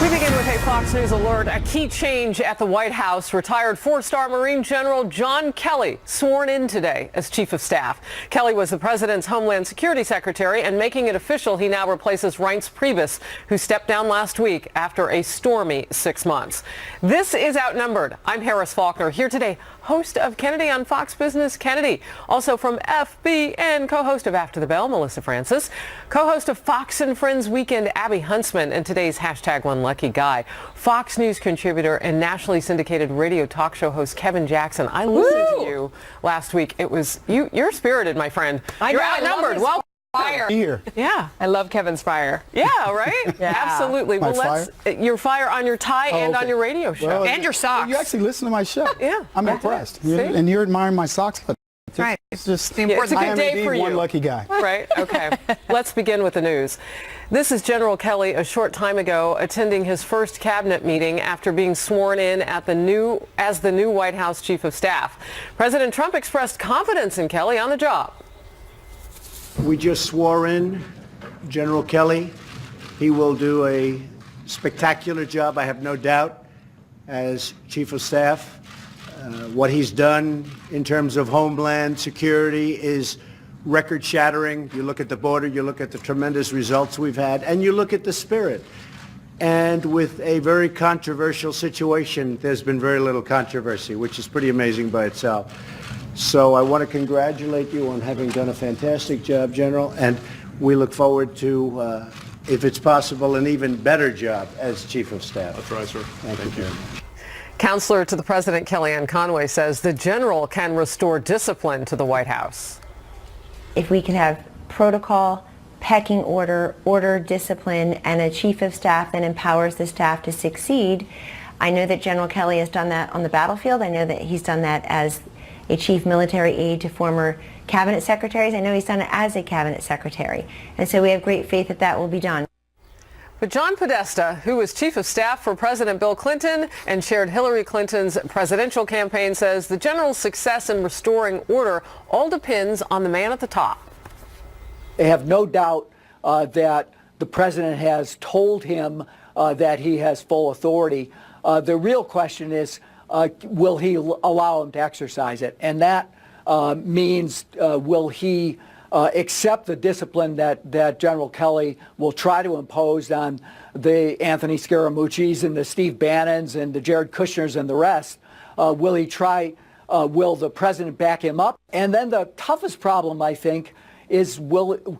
We begin with a Fox News alert. A key change at the White House. Retired four-star Marine General John Kelly sworn in today as Chief of Staff. Kelly was the president's Homeland Security Secretary, and making it official, he now replaces Reince Priebus, who stepped down last week after a stormy 6 months. This is Outnumbered. I'm Harris Faulkner, here today, host of Kennedy on Fox Business Kennedy. Also from FBN, co-host of After the Bell, Melissa Francis. Co-host of Fox and Friends Weekend, Abby Huntsman, and today's hashtag One Lucky Guy, Fox News contributor and nationally syndicated radio talk show host Kevin Jackson. I listened to you last week. It was you're spirited, my friend. You're outnumbered. Welcome. Fire. Here. Yeah. I love Kevin's fire. Yeah, right? Yeah. Absolutely. My well, your fire on your tie and on your radio show. Well, And your socks. You actually listen to my show. Yeah. I'm impressed. See? And you're admiring my socks. But Right. It's just it's a I good am day indeed for you. one lucky guy. Right? Okay. Let's begin with the news. This is General Kelly a short time ago attending his first cabinet meeting after being sworn in as the new White House Chief of Staff. President Trump expressed confidence in Kelly on the job. We just swore in General Kelly. He will do a spectacular job, I have no doubt, as Chief of Staff. What he's done in terms of Homeland Security is record-shattering. You look at the border, you look at the tremendous results we've had, and you look at the spirit. And with a very controversial situation, there's been very little controversy, which is pretty amazing by itself. So I want to congratulate you on having done a fantastic job, General, and we look forward to, if it's possible, an even better job as Chief of Staff. That's right, sir. Thank you. Counselor to the President Kellyanne Conway says the general can restore discipline to the White House. If we can have protocol, pecking order, discipline, and a Chief of Staff that empowers the staff to succeed, I know that General Kelly has done that on the battlefield. I know that he's done that as a chief military aide to former cabinet secretaries. I know he's done it as a cabinet secretary. And so we have great faith that that will be done. But John Podesta, who was Chief of Staff for President Bill Clinton and chaired Hillary Clinton's presidential campaign, says the general's success in restoring order all depends on the man at the top. They have no doubt that the president has told him that he has full authority. The real question is, will he allow him to exercise it? And that means will he accept the discipline that General Kelly will try to impose on the Anthony Scaramucci's and the Steve Bannons and the Jared Kushners and the rest? Will he try, will the president back him up? And then the toughest problem, I think, is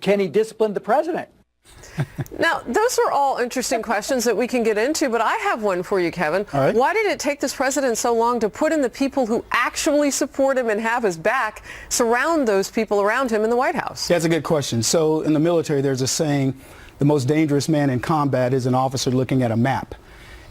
can he discipline the president? Now, those are all interesting questions that we can get into, but I have one for you, Kevin. All right. Why did it take this president so long to put in the people who actually support him and have his back, surround those people around him in the White House? That's a good question. So in the military, there's a saying, the most dangerous man in combat is an officer looking at a map.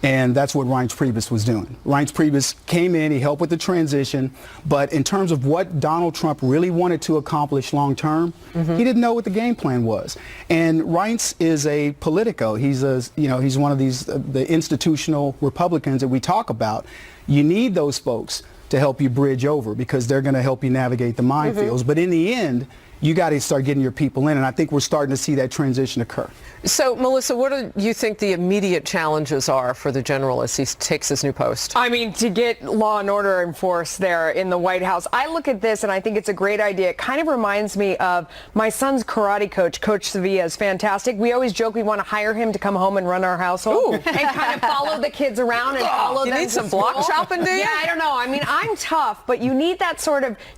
And that's what Reince Priebus was doing. Reince Priebus came in, he helped with the transition, but in terms of what Donald Trump really wanted to accomplish long term, he didn't know what the game plan was. And Reince is a politico. He's he's one of these the institutional Republicans that we talk about. You need those folks to help you bridge over because they're going to help you navigate the minefields. But in the end, you got to start getting your people in, and I think we're starting to see that transition occur. So, Melissa, what do you think the immediate challenges are for the general as he takes his new post? I mean, to get law and order enforced there in the White House, I look at this and I think it's a great idea. It kind of reminds me of my son's karate coach, Coach Sevilla is fantastic. We always joke we want to hire him to come home and run our household and kind of follow the kids around and follow them. You need some block shopping, do you? Yeah, I don't know. I mean, I'm tough, but you need that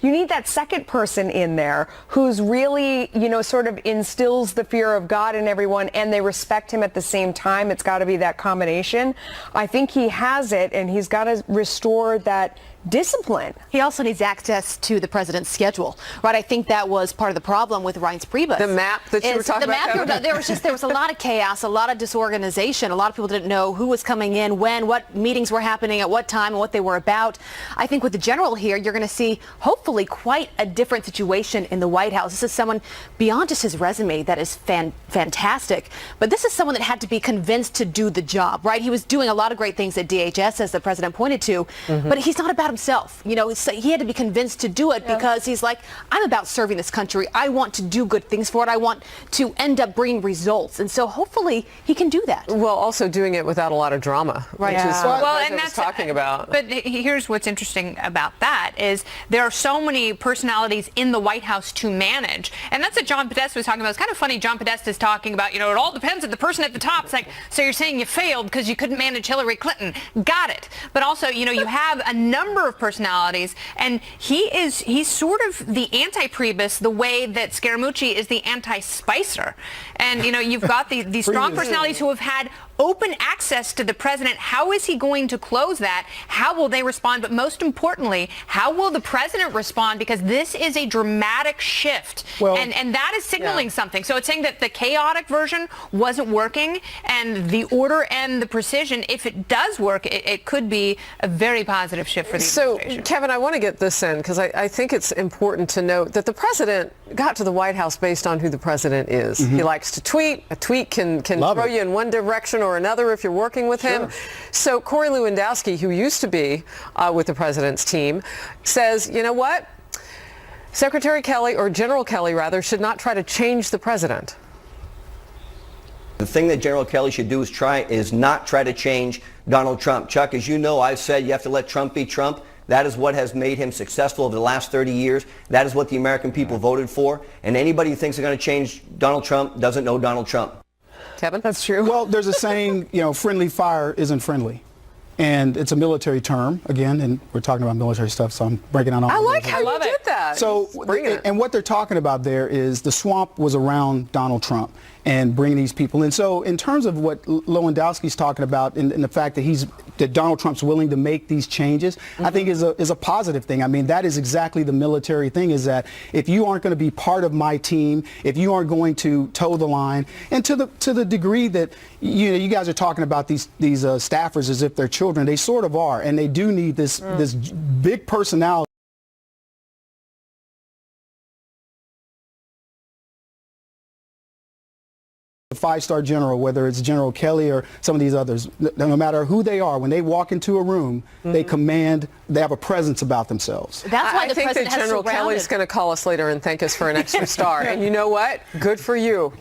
you need that second person in there who's really, sort of instills the fear of God in everyone and they respect him at the same time. It's got to be that combination. I think he has it, and he's got to restore that discipline. He also needs access to the president's schedule, right? I think that was part of the problem with Reince Priebus. The map that you were talking about? There was a lot of chaos, a lot of disorganization. A lot of people didn't know who was coming in, when, what meetings were happening at what time, and what they were about. I think with the general here, you're going to see hopefully quite a different situation in the White House. This is someone beyond just his resume that is fantastic, but this is someone that had to be convinced to do the job, right? He was doing a lot of great things at DHS, as the president pointed to, but he's not about himself. You know, he had to be convinced to do it because he's like, I'm about serving this country. I want to do good things for it. I want to end up bringing results. And so hopefully he can do that. Well, also doing it without a lot of drama, Right. which is what Well, the and president was talking about. But here's what's interesting about that is there are so many personalities in the White House to manage. And that's what John Podesta was talking about. It's kind of funny John Podesta is talking about, you know, it all depends on the person at the top. It's like, so you're saying you failed because you couldn't manage Hillary Clinton. Got it. But also, you know, you have a number of personalities, and he's sort of the anti-Priebus the way that Scaramucci is the anti-Spicer. And, you know, you've got these strong personalities who have had open access to the president. How is he going to close that? How will they respond? But most importantly, how will the president respond? Because this is a dramatic shift. Well, and that is signaling something. So it's saying that the chaotic version wasn't working, and the order and the precision, if it does work, it could be a very positive shift for the administration. So, Kevin, I want to get this in because I think it's important to note that the president got to the White House based on who the president is. He likes to tweet. A tweet can throw you in one direction or another if you're working with him. So Corey Lewandowski, who used to be with the president's team, says, you know what? Secretary Kelly, or General Kelly rather, should not try to change the president. The thing that General Kelly should do is not try to change Donald Trump. Chuck, as you know, I've said you have to let Trump be Trump. That is what has made him successful over the last 30 years. That is what the American people voted for. And anybody who thinks they're going to change Donald Trump doesn't know Donald Trump. Kevin? That's true. Well, there's a saying, you know, friendly fire isn't friendly. And it's a military term, again, and we're talking about military stuff, so I'm breaking down all I of like those. how you did that. So, Bring it. and what they're talking about there is the swamp was around Donald Trump and bringing these people in. So in terms of what Lewandowski's talking about and the fact that Donald Trump's willing to make these changes, I think is a positive thing. I mean, that is exactly the military thing, is that if you aren't going to be part of my team, if you aren't going to toe the line, and to the degree that, you know, you guys are talking about these staffers as if they're children, they sort of are, and they do need this big personality. Five-star general, whether it's General Kelly or some of these others, no matter who they are, when they walk into a room, they command, they have a presence about themselves. That's why I the think president that has General Kelly's surrounded. going to call us later and thank us for an extra star. And you know what? Good for you.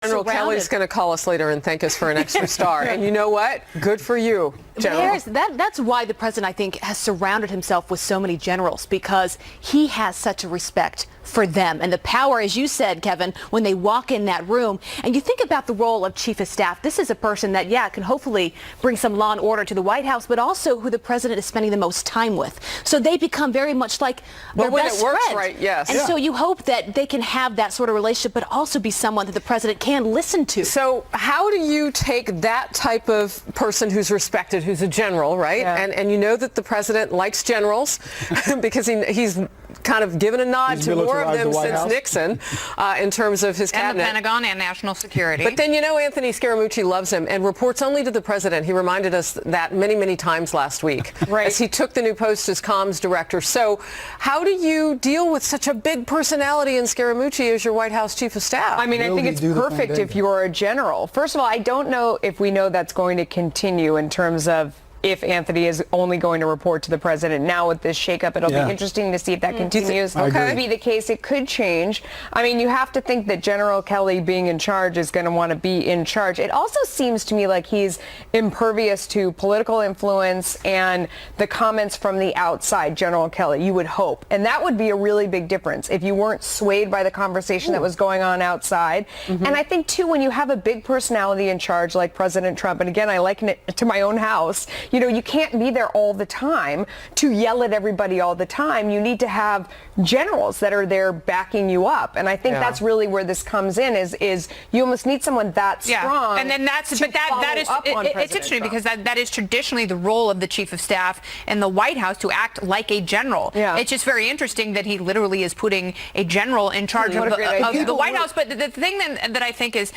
General Kelly's going to call us later and thank us for an extra star. And you know what? Good for you, General. That's why the president, I think, has surrounded himself with so many generals, because he has such a respect for them and the power, as you said, Kevin, when they walk in that room. And you think about the role of chief of staff. This is a person that, can hopefully bring some law and order to the White House, but also who the president is spending the most time with. So they become very much like their when best it works friend. right, yes. And so you hope that they can have that sort of relationship, but also be someone that the president can listen to. So how do you take that type of person who's respected, who's a general, right? Yeah. And you know that the president likes generals because he's kind of given a nod to more of them since Nixon in terms of his cabinet. And the Pentagon and national security. But then, you know, Anthony Scaramucci loves him and reports only to the president. He reminded us that many, many times last week as he took the new post as comms director. So how do you deal with such a big personality in Scaramucci as your White House chief of staff? I mean, I think it's perfect if you're a general. First of all, I don't know if we know that's going to continue in terms of if Anthony is only going to report to the president. Now with this shakeup, it'll be interesting to see if that continues to be the case. It could change. I mean, you have to think that General Kelly being in charge is going to want to be in charge. It also seems to me like he's impervious to political influence and the comments from the outside, General Kelly, you would hope. And that would be a really big difference if you weren't swayed by the conversation that was going on outside. And I think, too, when you have a big personality in charge like President Trump, and again, I liken it to my own house, you know, you can't be there all the time to yell at everybody all the time. You need to have generals that are there backing you up. And I think that's really where this comes in is you almost need someone that strong. And then that is it's interesting because that is traditionally the role of the chief of staff in the White House, to act like a general. It's just very interesting that he literally is putting a general in charge of the White House. But the thing that I think is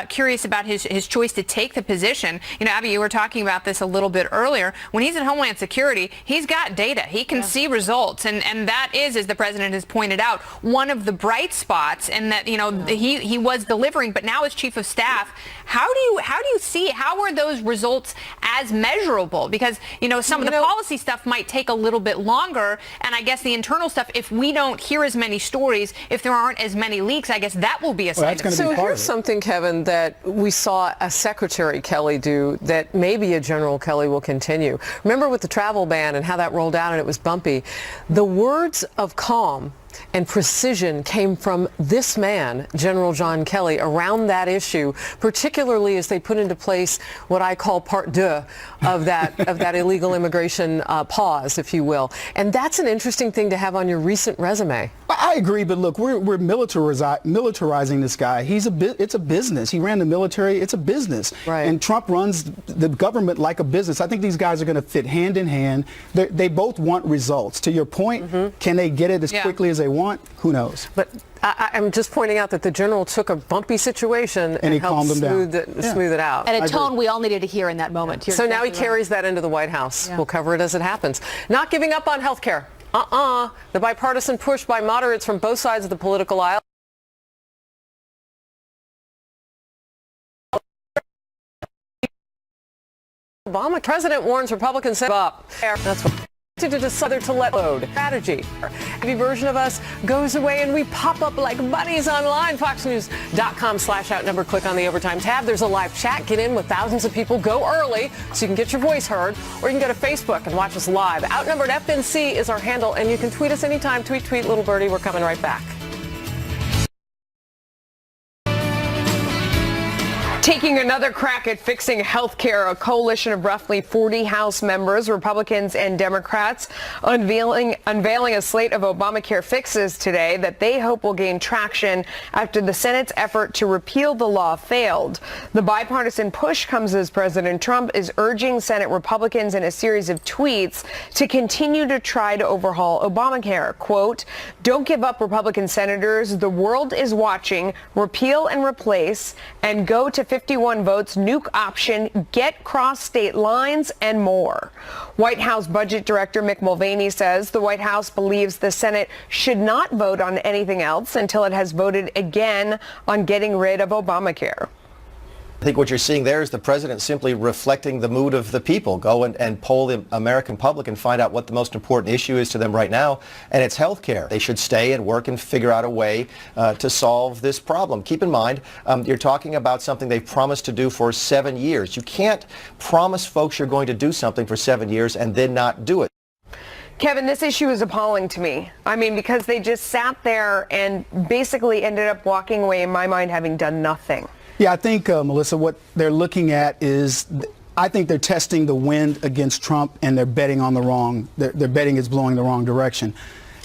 curious about his choice to take the position, you know, Abby, you were talking about this a little bit earlier. earlier, when he's in Homeland Security, he's got data. He can see results. And that is, as the president has pointed out, one of the bright spots, and that, he was delivering, but now as chief of staff, how do you see, how are those results as measurable? Because, some of the policy stuff might take a little bit longer, and I guess the internal stuff, if we don't hear as many stories, if there aren't as many leaks, I guess that will be a sign. So here's something, Kevin, that we saw a Secretary Kelly do that maybe a General Kelly will continue. Remember with the travel ban and how that rolled out and it was bumpy? The words of calm and precision came from this man, General John Kelly, around that issue, particularly as they put into place what I call part deux of that illegal immigration pause, if you will. And that's an interesting thing to have on your recent resume. I agree, but look, we're militarizing this guy. It's a business. He ran the military. It's a business. Right. And Trump runs the government like a business. I think these guys are going to fit hand in hand. They both want results. To your point, can they get it as quickly as they want? Who knows? But I'm just pointing out that the general took a bumpy situation and he helped calmed them smooth down. it out. And a tone we all needed to hear in that moment. So now he carries that into the White House. We'll cover it as it happens. Not giving up on health care. The bipartisan push by moderates from both sides of the political aisle. Obama president warns Republicans up. That's what to decide whether to let load strategy. Every version of us goes away and we pop up like bunnies online. FoxNews.com/outnumbered. Click on the overtime tab. There's a live chat. Get in with thousands of people. Go early so you can get your voice heard. Or you can go to Facebook and watch us live. Outnumbered FNC is our handle, and you can tweet us anytime. Tweet, little birdie. We're coming right back. Taking another crack at fixing health care, a coalition of roughly 40 House members, Republicans and Democrats, unveiling a slate of Obamacare fixes today that they hope will gain traction after the Senate's effort to repeal the law failed. The bipartisan push comes as President Trump is urging Senate Republicans in a series of tweets to continue to try to overhaul Obamacare. Quote, "Don't give up, Republican senators. The world is watching. Repeal and replace and go to 51 votes, nuke option, get cross state lines, and more." White House Budget Director Mick Mulvaney says the White House believes the Senate should not vote on anything else until it has voted again on getting rid of Obamacare. I think what you're seeing there is the president simply reflecting the mood of the people. Go and poll the American public and find out what the most important issue is to them right now, and it's health care. They should stay and work and figure out a way to solve this problem. Keep in mind, you're talking about something they've promised to do for 7 years. You can't promise folks you're going to do something for 7 years and then not do it. Kevin, this issue is appalling to me. I mean, because they just sat there and basically ended up walking away, in my mind, having done nothing. Yeah, I think, Melissa, what they're looking at is, I think they're testing the wind against Trump, and they're betting on the wrong, their betting is blowing the wrong direction.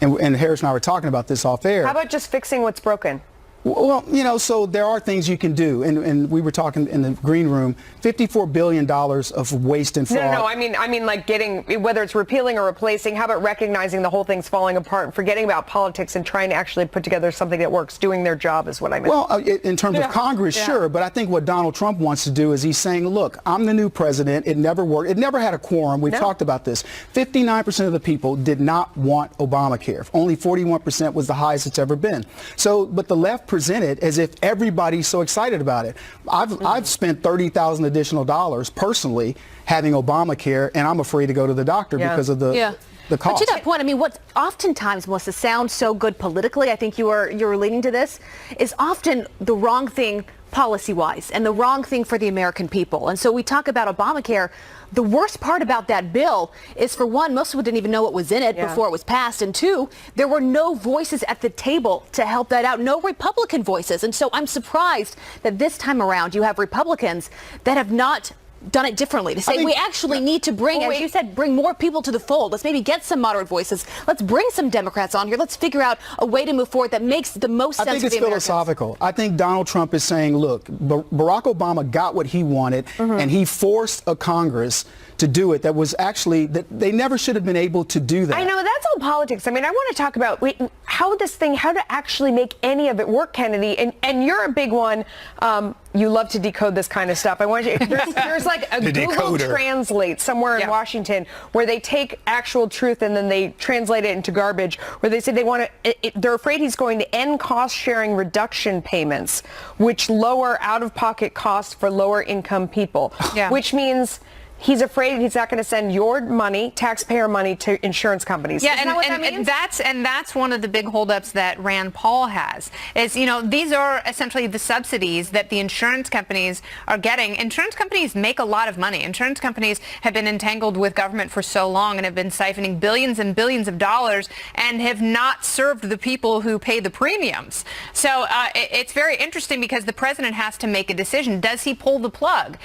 And Harris and I were talking about this off air. How about just fixing what's broken? Well, so there are things you can do, and we were talking in the green room, $54 billion of waste and fraud. No, I mean like getting, whether it's repealing or replacing, how about recognizing the whole thing's falling apart and forgetting about politics and trying to actually put together something that works, doing their job is what I meant. Well, in terms of Congress, sure, but I think what Donald Trump wants to do is he's saying, look, I'm the new president. It never worked. It never had a quorum. We've talked about this. 59% of the people did not want Obamacare. Only 41% was the highest it's ever been. So, but the left presented as if everybody's so excited about it. I've spent $30,000 additional dollars personally having Obamacare, and I'm afraid to go to the doctor because of the cost. But to that point, I mean, what oftentimes, Melissa, sounds so good politically, I think you're leading to this, is often the wrong thing policy-wise and the wrong thing for the American people. And so we talk about Obamacare. The worst part about that bill is, for one, most people didn't even know what was in it before it was passed. And two, there were no voices at the table to help that out, no Republican voices. And so I'm surprised that this time around you have Republicans that have not done it differently, to say we actually need to bring, as you said, bring more people to the fold. Let's maybe get some moderate voices. Let's bring some Democrats on here. Let's figure out a way to move forward that makes the most sense for the Americans. I think it's philosophical. I think Donald Trump is saying, look, Barack Obama got what he wanted, and he forced a Congress to do it that was actually, that they never should have been able to do that. I know, that's all politics. I mean, I want to talk about how to actually make any of it work, Kennedy. And you're a big one you love to decode this kind of stuff. I want you. There's like a Google decoder. Translate somewhere in Washington where they take actual truth and then they translate it into garbage. Where they say they want to. They're afraid he's going to end cost-sharing reduction payments, which lower out-of-pocket costs for lower-income people. Which means he's afraid he's not going to send your money, taxpayer money, to insurance companies. Yeah, Isn't that what that means? that's one of the big holdups that Rand Paul has. Is, you know, these are essentially the subsidies that the insurance companies are getting. Insurance companies make a lot of money. Insurance companies have been entangled with government for so long and have been siphoning billions and billions of dollars and have not served the people who pay the premiums. So it's very interesting because the president has to make a decision. Does he pull the plug?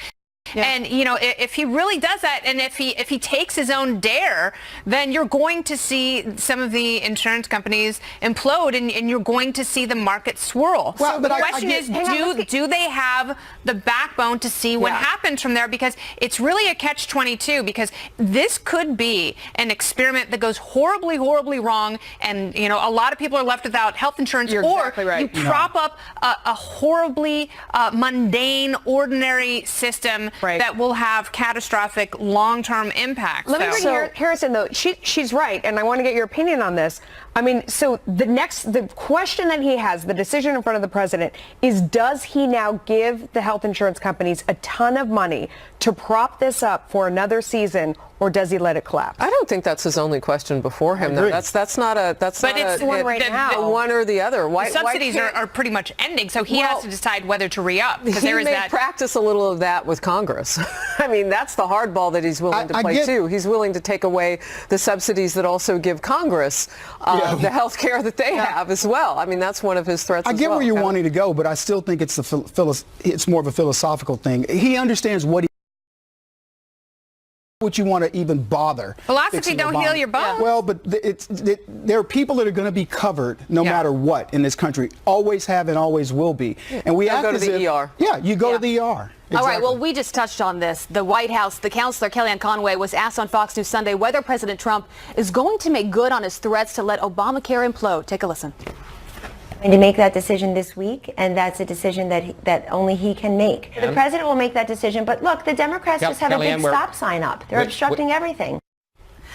And, you know, if he really does that, and if he takes his own dare, then you're going to see some of the insurance companies implode, and you're going to see the market swirl. Well, so but the I question get- is, do they have the backbone to see what happens from there? Because it's really a catch-22, because this could be an experiment that goes horribly, horribly wrong, and, you know, a lot of people are left without health insurance, You're or exactly right. you prop up a horribly mundane, ordinary system that will have catastrophic long-term impact. Let me bring Harrison, though. She's right, and I want to get your opinion on this. I mean, so the question that he has, the decision in front of the president, is does he now give the health insurance companies a ton of money to prop this up for another season, or does he let it collapse? I don't think that's his only question before him, though. That's not a one or the other. The subsidies are pretty much ending, so he has to decide whether to re-up. Because there is that. Practice a little of that with Congress. I mean, that's the hardball that he's willing to play too. He's willing to take away the subsidies that also give Congress the health care that they have as well. I mean, that's one of his threats. I get where you're wanting to go, but I still think it's it's more of a philosophical thing. He understands what you want to even bother. Philosophy don't heal your bones. Well, but there are people that are going to be covered no matter what in this country. Always have and always will be. And we have to go to the ER. Yeah, you go to the ER. Exactly. All right, well, we just touched on this. The White House, the counselor, Kellyanne Conway, was asked on Fox News Sunday whether President Trump is going to make good on his threats to let Obamacare implode. Take a listen. And to make that decision this week, and that's a decision that only he can make. The president will make that decision, but look, the Democrats just have a big stop sign up. They're obstructing everything.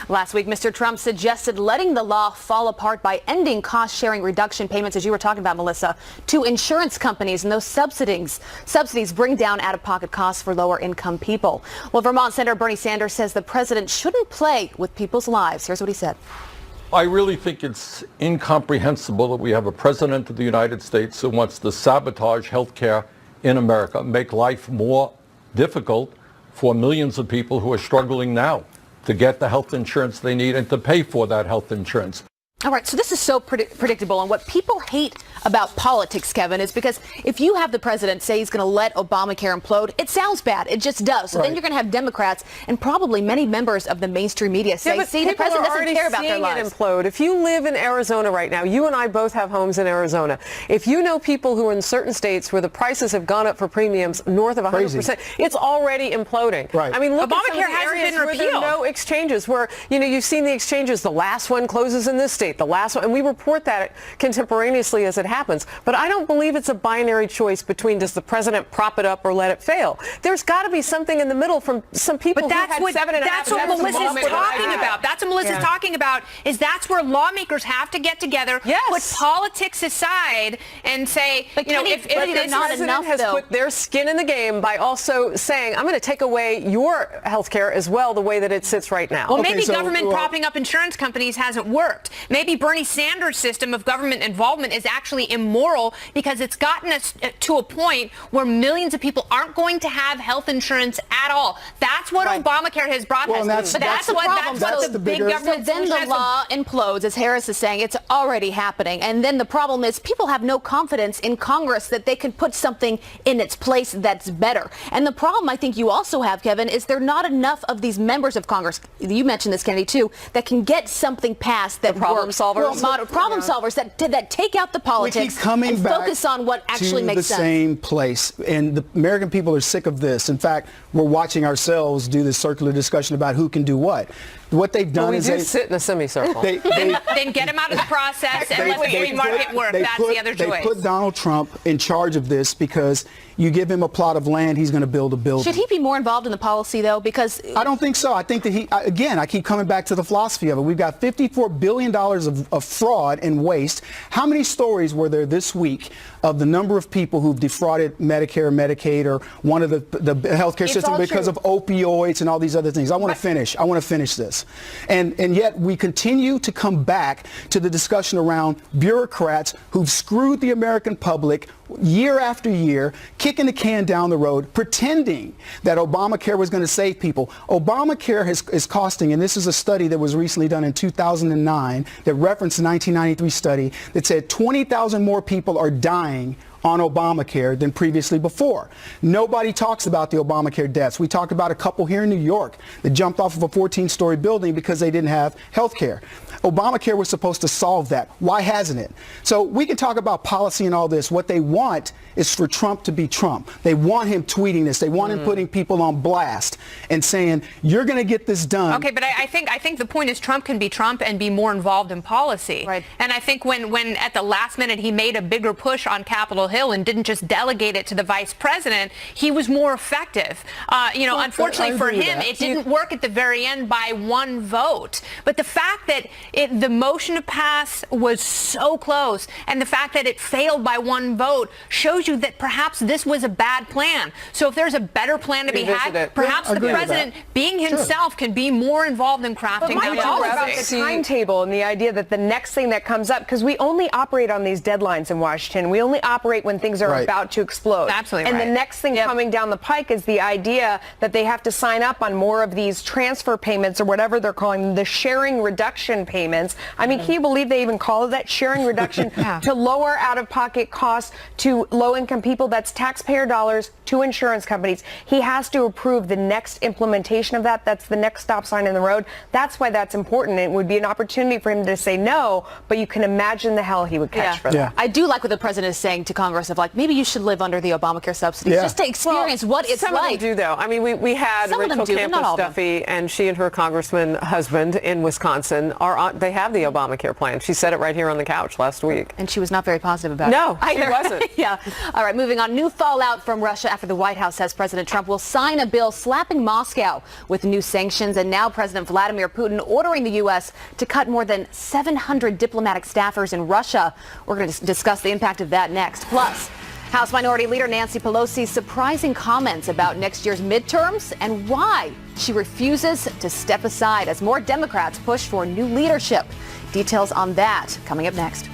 Last week, Mr. Trump suggested letting the law fall apart by ending cost-sharing reduction payments, as you were talking about, Melissa, to insurance companies, and those subsidies bring down out-of-pocket costs for lower-income people. Well, Vermont Senator Bernie Sanders says the president shouldn't play with people's lives. Here's what he said. I really think it's incomprehensible that we have a president of the United States who wants to sabotage health care in America, make life more difficult for millions of people who are struggling now to get the health insurance they need and to pay for that health insurance. All right, so this is so predictable. And what people hate about politics, Kevin, is because if you have the president say he's going to let Obamacare implode, it sounds bad. It just does. So then you're going to have Democrats and probably many members of the mainstream media say, see, the president doesn't care about their lives. It implode. If you live in Arizona right now, you and I both have homes in Arizona. If you know people who are in certain states where the prices have gone up for premiums north of 100%, it's already imploding. Right. I mean, look Obamacare at some of the hasn't areas been where there are repealed. no exchanges, where, you know, you've seen the exchanges. The last one closes in this state, the last one, and we report that contemporaneously as it happens. But I don't believe it's a binary choice between does the president prop it up or let it fail. There's got to be something in the middle from some people But who had that's what Melissa's talking about. That's what Melissa's talking about, is that's where lawmakers have to get together, put politics aside, and say, but you know, if this president has put their skin in the game by also saying, I'm going to take away your health care as well, the way that it sits right now. Well, maybe government propping up insurance companies hasn't worked. Maybe Bernie Sanders' system of government involvement is actually immoral because it's gotten us to a point where millions of people aren't going to have health insurance at all. That's what Obamacare has brought us. That's the big government. So then the law implodes, as Harris is saying. It's already happening. And then the problem is people have no confidence in Congress that they can put something in its place that's better. And the problem I think you also have, Kevin, is there are not enough of these members of Congress, you mentioned this, Kennedy, too, that can get something passed that works solvers. Problem solvers that take out the politics and focus on what actually makes sense. The same place. And the American people are sick of this. In fact, we're watching ourselves do this circular discussion about who can do what. What they've done is they sit in a semicircle. Then get him out of the process and let the free market work. That's the other choice. They put Donald Trump in charge of this because you give him a plot of land, he's going to build a building. Should he be more involved in the policy, though? Because I don't think so. I think that I keep coming back to the philosophy of it. We've got $54 billion of fraud and waste. How many stories were there this week of the number of people who've defrauded Medicare, Medicaid, or one of the healthcare system because of opioids and all these other things? I want to finish this. And yet we continue to come back to the discussion around bureaucrats who've screwed the American public year after year, kicking the can down the road, pretending that Obamacare was going to save people. Obamacare is costing, and this is a study that was recently done in 2009 that referenced a 1993 study that said 20,000 more people are dying on Obamacare than previously before. Nobody talks about the Obamacare deaths. We talked about a couple here in New York that jumped off of a 14-story building because they didn't have health care. Obamacare was supposed to solve that. Why hasn't it? So we can talk about policy and all this. What they want is for Trump to be Trump. They want him tweeting this. They want him putting people on blast and saying, you're going to get this done. Okay, but I think the point is Trump can be Trump and be more involved in policy. Right. And I think when at the last minute he made a bigger push on Capitol Hill and didn't just delegate it to the vice president, he was more effective. Unfortunately for him, it didn't work at the very end by one vote. But the fact that the motion to pass was so close and the fact that it failed by one vote shows you that perhaps this was a bad plan. So if there's a better plan to be had, perhaps the president, being himself, can be more involved in crafting that policy. All about the timetable and the idea that the next thing that comes up, because we only operate on these deadlines in Washington. We only operate when things are about to explode. Absolutely. And the next thing coming down the pike is the idea that they have to sign up on more of these transfer payments or whatever they're calling them, the sharing reduction payments. I mean, can you believe they even call it that, sharing reduction, to lower out-of-pocket costs to low-income people? That's taxpayer dollars to insurance companies. He has to approve the next implementation of that. That's the next stop sign in the road. That's why that's important. It would be an opportunity for him to say no, but you can imagine the hell he would catch for that. I do like what the president is saying to Congress of maybe you should live under the Obamacare subsidies just to experience what it's some like. Some of them do, though. I mean, we had Rachel Campos Duffy, and she and her congressman husband in Wisconsin they have the Obamacare plan. She said it right here on the couch last week. And she was not very positive about it. No, she wasn't. All right, moving on. New fallout from Russia after the White House says President Trump will sign a bill slapping Moscow with new sanctions, and now President Vladimir Putin ordering the U.S. to cut more than 700 diplomatic staffers in Russia. We're going to discuss the impact of that next. Plus, House Minority Leader Nancy Pelosi's surprising comments about next year's midterms and why she refuses to step aside as more Democrats push for new leadership. Details on that coming up next.